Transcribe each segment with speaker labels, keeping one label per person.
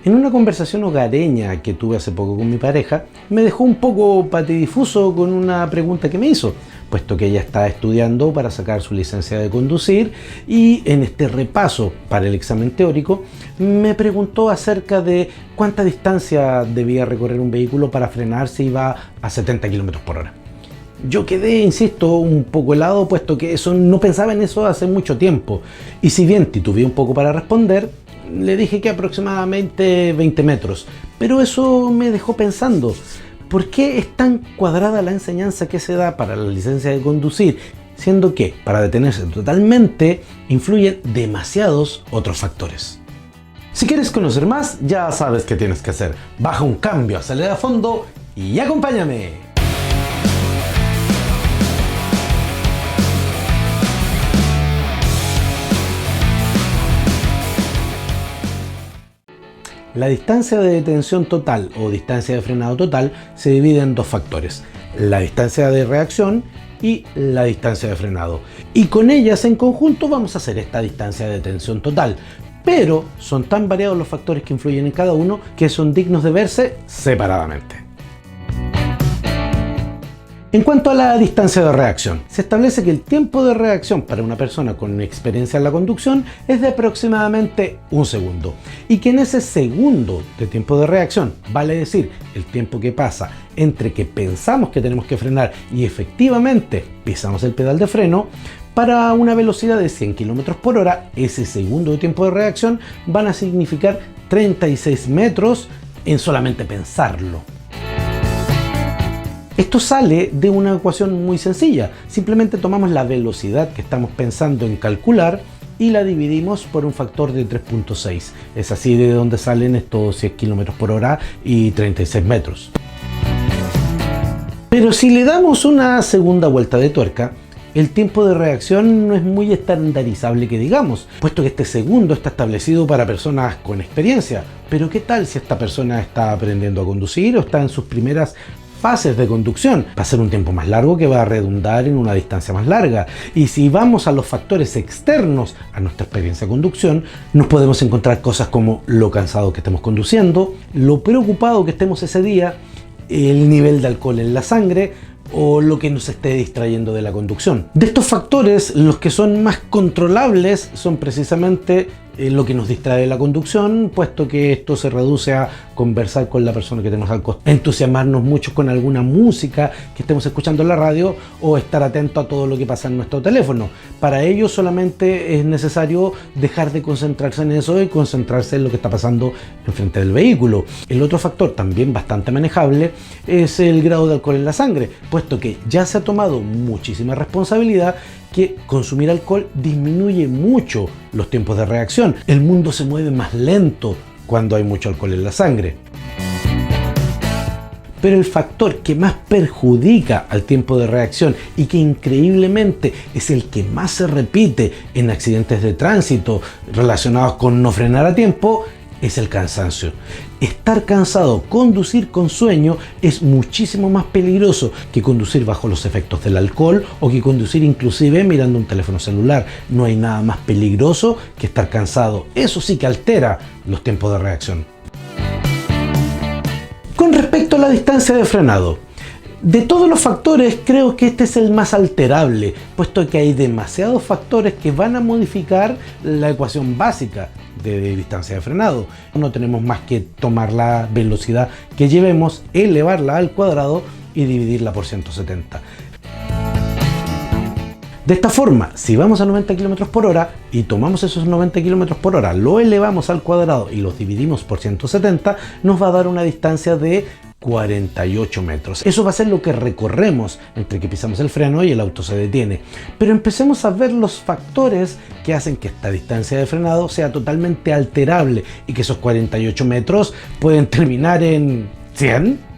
Speaker 1: En una conversación hogareña que tuve hace poco con mi pareja, me dejó un poco patidifuso con una pregunta que me hizo, puesto que ella está estudiando para sacar su licencia de conducir y en este repaso para el examen teórico me preguntó acerca de cuánta distancia debía recorrer un vehículo para frenar si iba a 70 km por hora. Yo quedé, insisto, un poco helado, puesto que no pensaba en eso hace mucho tiempo. Y si bien titubeé un poco para responder, le dije que aproximadamente 20 metros. Pero eso me dejó pensando, ¿por qué es tan cuadrada la enseñanza que se da para la licencia de conducir? Siendo que, para detenerse totalmente, influyen demasiados otros factores. Si quieres conocer más, ya sabes qué tienes que hacer. Baja un cambio, acelera a fondo y acompáñame. La distancia de detención total o distancia de frenado total se divide en dos factores: la distancia de reacción y la distancia de frenado. Y con ellas en conjunto vamos a hacer esta distancia de detención total. Pero son tan variados los factores que influyen en cada uno que son dignos de verse separadamente. En cuanto a la distancia de reacción, se establece que el tiempo de reacción para una persona con experiencia en la conducción es de aproximadamente un segundo, y que en ese segundo de tiempo de reacción, vale decir, el tiempo que pasa entre que pensamos que tenemos que frenar y efectivamente pisamos el pedal de freno, para una velocidad de 100 km por hora, ese segundo de tiempo de reacción van a significar 36 metros en solamente pensarlo. Esto sale de una ecuación muy sencilla. Simplemente tomamos la velocidad que estamos pensando en calcular y la dividimos por un factor de 3.6. Es así de donde salen estos 100 km por hora y 36 metros. Pero si le damos una segunda vuelta de tuerca, el tiempo de reacción no es muy estandarizable que digamos, puesto que este segundo está establecido para personas con experiencia. Pero ¿qué tal si esta persona está aprendiendo a conducir o está en sus primeras fases de conducción? Va a ser un tiempo más largo que va a redundar en una distancia más larga. Y si vamos a los factores externos a nuestra experiencia de conducción, nos podemos encontrar cosas como lo cansado que estemos conduciendo, lo preocupado que estemos ese día, el nivel de alcohol en la sangre o lo que nos esté distrayendo de la conducción. De estos factores, los que son más controlables son precisamente lo que nos distrae de la conducción, puesto que esto se reduce a conversar con la persona que tenemos al costado, entusiasmarnos mucho con alguna música que estemos escuchando en la radio o estar atento a todo lo que pasa en nuestro teléfono. Para ello solamente es necesario dejar de concentrarse en eso y concentrarse en lo que está pasando enfrente del vehículo. El otro factor también bastante manejable es el grado de alcohol en la sangre, puesto que ya se ha tomado muchísima responsabilidad que consumir alcohol disminuye mucho los tiempos de reacción. El mundo se mueve más lento cuando hay mucho alcohol en la sangre. Pero el factor que más perjudica al tiempo de reacción y que increíblemente es el que más se repite en accidentes de tránsito relacionados con no frenar a tiempo es el cansancio. Estar cansado, conducir con sueño es muchísimo más peligroso que conducir bajo los efectos del alcohol o que conducir inclusive mirando un teléfono celular. No hay nada más peligroso que estar cansado. Eso sí que altera los tiempos de reacción. Con respecto a la distancia de frenado, de todos los factores creo que este es el más alterable, puesto que hay demasiados factores que van a modificar la ecuación básica de distancia de frenado. No tenemos más que tomar la velocidad que llevemos, elevarla al cuadrado y dividirla por 170. De esta forma, si vamos a 90 km por hora y tomamos esos 90 km por hora, lo elevamos al cuadrado y los dividimos por 170, nos va a dar una distancia de 48 metros. Eso va a ser lo que recorremos entre que pisamos el freno y el auto se detiene. Pero empecemos a ver los factores que hacen que esta distancia de frenado sea totalmente alterable y que esos 48 metros pueden terminar en 100.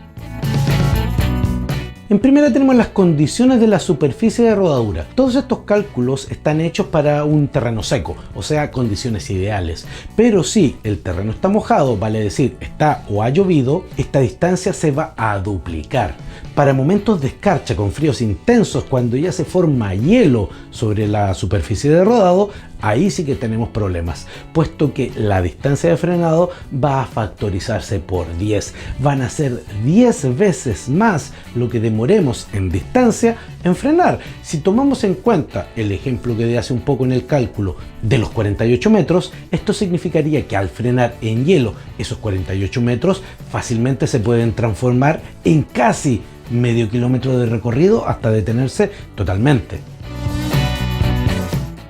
Speaker 1: En primera tenemos las condiciones de la superficie de rodadura. Todos estos cálculos están hechos para un terreno seco, o sea, condiciones ideales. Pero si el terreno está mojado, vale decir, está o ha llovido, esta distancia se va a duplicar. Para momentos de escarcha con fríos intensos, cuando ya se forma hielo sobre la superficie de rodado, ahí sí que tenemos problemas, puesto que la distancia de frenado va a factorizarse por 10. Van a ser 10 veces más lo que demoremos en distancia en frenar. Si tomamos en cuenta el ejemplo que di hace un poco en el cálculo de los 48 metros, esto significaría que al frenar en hielo esos 48 metros fácilmente se pueden transformar en casi medio kilómetro de recorrido hasta detenerse totalmente.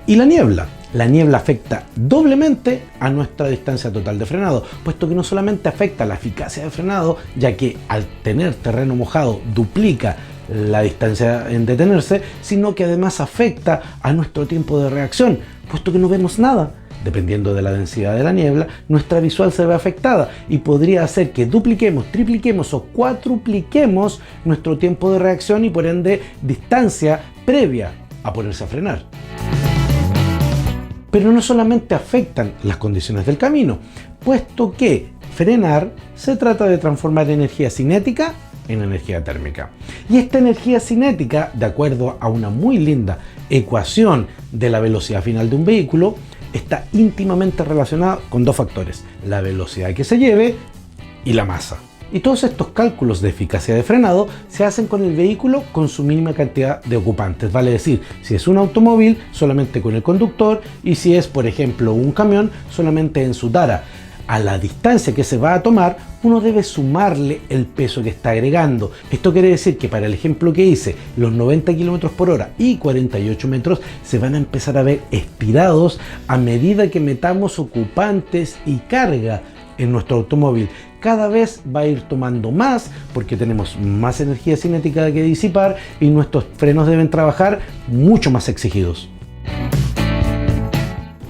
Speaker 1: Y la niebla. La niebla afecta doblemente a nuestra distancia total de frenado, puesto que no solamente afecta la eficacia de frenado, ya que al tener terreno mojado duplica la distancia en detenerse, sino que además afecta a nuestro tiempo de reacción, puesto que no vemos nada. Dependiendo de la densidad de la niebla, nuestra visual se ve afectada y podría hacer que dupliquemos, tripliquemos o cuatrupliquemos nuestro tiempo de reacción y por ende distancia previa a ponerse a frenar. Pero no solamente afectan las condiciones del camino, puesto que frenar se trata de transformar energía cinética en energía térmica. Y esta energía cinética, de acuerdo a una muy linda ecuación de la velocidad final de un vehículo, está íntimamente relacionada con dos factores: la velocidad que se lleve y la masa. Y todos estos cálculos de eficacia de frenado se hacen con el vehículo con su mínima cantidad de ocupantes, vale decir, si es un automóvil solamente con el conductor y si es, por ejemplo, un camión solamente en su tara. A la distancia que se va a tomar, uno debe sumarle el peso que está agregando. Esto quiere decir que para el ejemplo que hice, los 90 km por hora y 48 metros se van a empezar a ver estirados a medida que metamos ocupantes y carga en nuestro automóvil. Cada vez va a ir tomando más porque tenemos más energía cinética que disipar y nuestros frenos deben trabajar mucho más exigidos.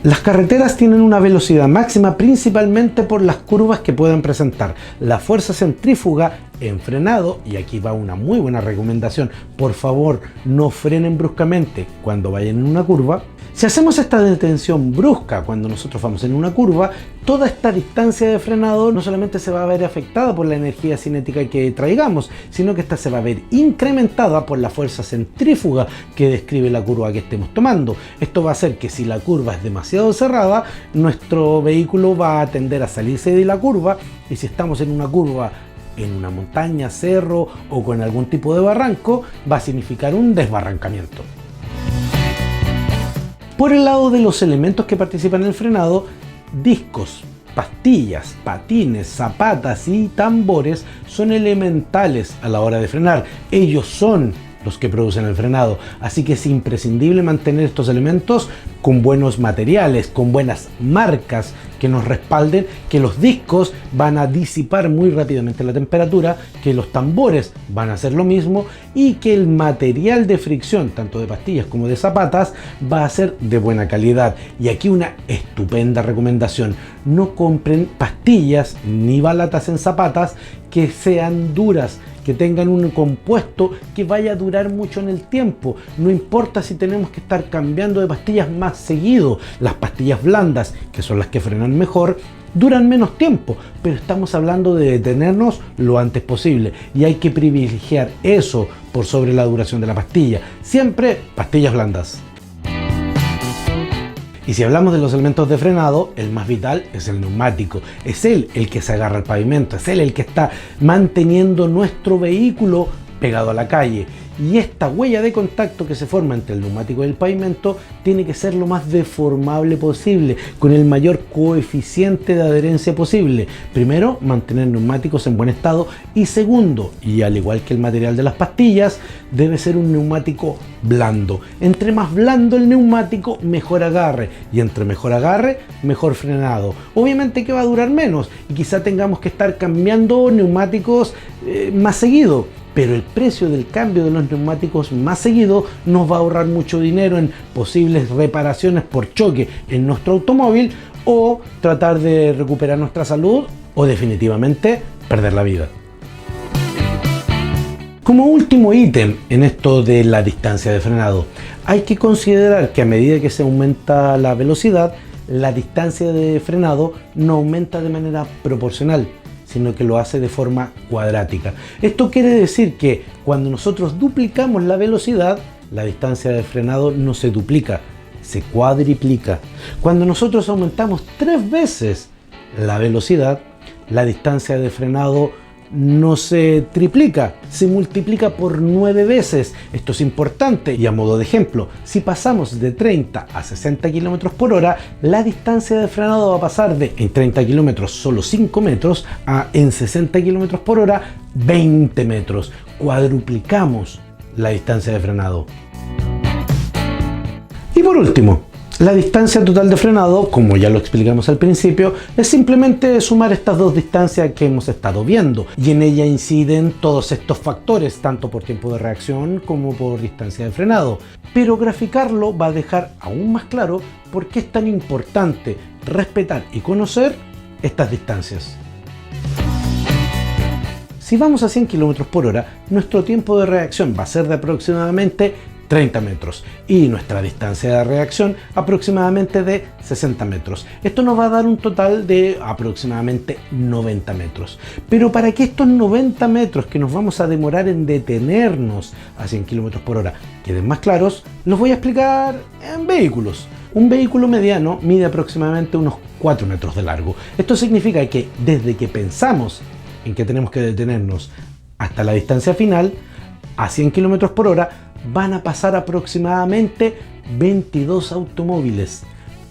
Speaker 1: Las carreteras tienen una velocidad máxima principalmente por las curvas que pueden presentar. La fuerza centrífuga en frenado, y aquí va una muy buena recomendación: por favor no frenen bruscamente cuando vayan en una curva. Si hacemos esta detención brusca cuando nosotros vamos en una curva, toda esta distancia de frenado no solamente se va a ver afectada por la energía cinética que traigamos, sino que esta se va a ver incrementada por la fuerza centrífuga que describe la curva que estemos tomando. Esto va a hacer que si la curva es demasiado cerrada, nuestro vehículo va a tender a salirse de la curva, y si estamos en una curva en una montaña, cerro o con algún tipo de barranco, va a significar un desbarrancamiento. Por el lado de los elementos que participan en el frenado, discos, pastillas, patines, zapatas y tambores son elementales a la hora de frenar. Ellos son los que producen el frenado, así que es imprescindible mantener estos elementos con buenos materiales, con buenas marcas que nos respalden, que los discos van a disipar muy rápidamente la temperatura, que los tambores van a hacer lo mismo y que el material de fricción, tanto de pastillas como de zapatas, va a ser de buena calidad. Y aquí una estupenda recomendación: no compren pastillas ni balatas en zapatas que sean duras, que tengan un compuesto que vaya a durar mucho en el tiempo. No importa si tenemos que estar cambiando de pastillas más seguido. Las pastillas blandas, que son las que frenan mejor, duran menos tiempo, pero estamos hablando de detenernos lo antes posible y hay que privilegiar eso por sobre la duración de la pastilla. Siempre pastillas blandas. Y si hablamos de los elementos de frenado, el más vital es el neumático. Es él el que se agarra al pavimento, es él el que está manteniendo nuestro vehículo pegado a la calle. Y esta huella de contacto que se forma entre el neumático y el pavimento tiene que ser lo más deformable posible, con el mayor coeficiente de adherencia posible. Primero, mantener neumáticos en buen estado, y segundo, y al igual que el material de las pastillas, debe ser un neumático blando. Entre más blando el neumático, mejor agarre, y entre mejor agarre, mejor frenado. Obviamente que va a durar menos y quizá tengamos que estar cambiando neumáticos más seguido, pero el precio del cambio de los neumáticos más seguido nos va a ahorrar mucho dinero en posibles reparaciones por choque en nuestro automóvil, o tratar de recuperar nuestra salud, o definitivamente perder la vida. Como último ítem en esto de la distancia de frenado, hay que considerar que a medida que se aumenta la velocidad, la distancia de frenado no aumenta de manera proporcional, sino que lo hace de forma cuadrática. Esto quiere decir que cuando nosotros duplicamos la velocidad, la distancia de frenado no se duplica, se cuadriplica. Cuando nosotros aumentamos 3 veces la velocidad, la distancia de frenado no se triplica, se multiplica por 9 veces. Esto es importante y a modo de ejemplo, si pasamos de 30 a 60 km por hora, la distancia de frenado va a pasar de en 30 km solo 5 metros a en 60 km por hora 20 metros. Cuadruplicamos la distancia de frenado. Y por último, la distancia total de frenado, como ya lo explicamos al principio, es simplemente sumar estas dos distancias que hemos estado viendo, y en ella inciden todos estos factores, tanto por tiempo de reacción como por distancia de frenado. Pero graficarlo va a dejar aún más claro por qué es tan importante respetar y conocer estas distancias. Si vamos a 100 km por hora, nuestro tiempo de reacción va a ser de aproximadamente 30 metros y nuestra distancia de reacción aproximadamente de 60 metros. Esto nos va a dar un total de aproximadamente 90 metros. Pero para que estos 90 metros que nos vamos a demorar en detenernos a 100 km por hora queden más claros, los voy a explicar en vehículos. Un vehículo mediano mide aproximadamente unos 4 metros de largo. Esto significa que desde que pensamos en que tenemos que detenernos hasta la distancia final, a 100 km por hora, van a pasar aproximadamente 22 automóviles.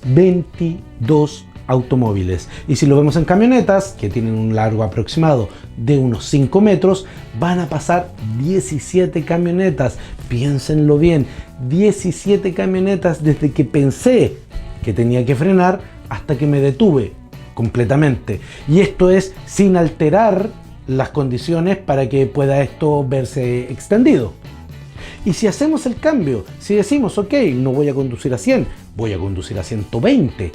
Speaker 1: 22 automóviles. Y si lo vemos en camionetas, que tienen un largo aproximado de unos 5 metros, van a pasar 17 camionetas. Piénsenlo bien, 17 camionetas desde que pensé que tenía que frenar hasta que me detuve completamente. Y esto es sin alterar las condiciones para que pueda esto verse extendido. Y si hacemos el cambio, si decimos, ok, no voy a conducir a 100, voy a conducir a 120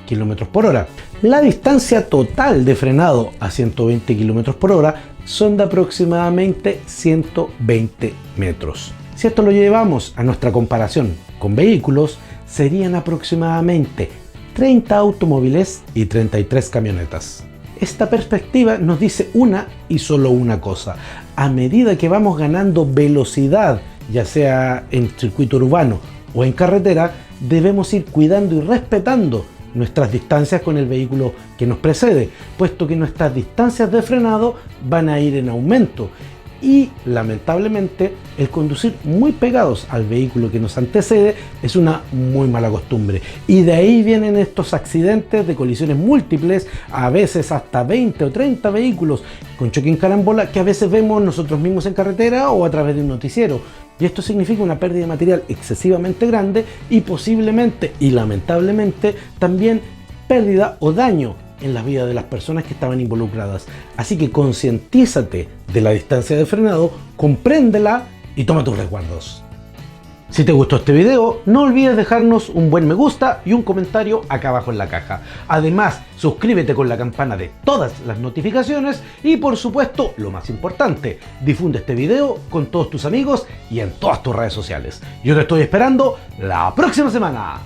Speaker 1: km por hora, la distancia total de frenado a 120 km por hora son de aproximadamente 120 metros. Si esto lo llevamos a nuestra comparación con vehículos, serían aproximadamente 30 automóviles y 33 camionetas. Esta perspectiva nos dice una y solo una cosa: a medida que vamos ganando velocidad, ya sea en circuito urbano o en carretera, debemos ir cuidando y respetando nuestras distancias con el vehículo que nos precede, puesto que nuestras distancias de frenado van a ir en aumento. Y lamentablemente el conducir muy pegados al vehículo que nos antecede es una muy mala costumbre, y de ahí vienen estos accidentes de colisiones múltiples, a veces hasta 20 o 30 vehículos con choque en carambola, que a veces vemos nosotros mismos en carretera o a través de un noticiero. Y esto significa una pérdida de material excesivamente grande y posiblemente y lamentablemente también pérdida o daño en la vida de las personas que estaban involucradas. Así que concientízate de la distancia de frenado, compréndela y toma tus resguardos. Si te gustó este video, no olvides dejarnos un buen me gusta y un comentario acá abajo en la caja. Además, suscríbete con la campana de todas las notificaciones y, por supuesto, lo más importante, difunde este video con todos tus amigos y en todas tus redes sociales. Yo te estoy esperando la próxima semana.